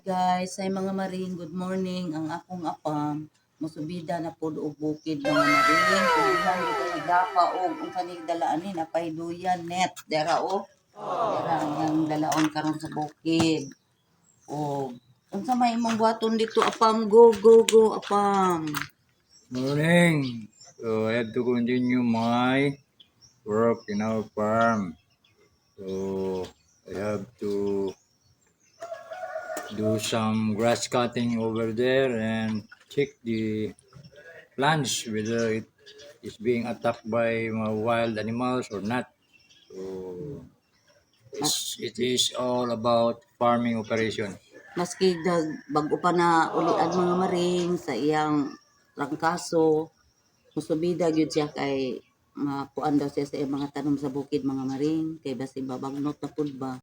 Guys, ay mga maring, good morning. Ang akong apam, musubida na pod og bukid mga maring. Kuhan dito nagdapa og unsa ni dalaan ni napayduyan net dera o. Dera ang dalaon karon sa bukid. O unsa may imong buhaton dito apam, go go go apam. Morning. So I have to continue my work in our farm. So I have to do some grass cutting over there and check the plants whether it is being attacked by wild animals or not. So it is all about farming operation. Maski dag bag-o pa na ulian mga maring sa iyang rangkaso, musubida gyud siya kay makuan daw siya sa iyang mga tanom sa bukid mga maring kay basi babagnot na pud ba.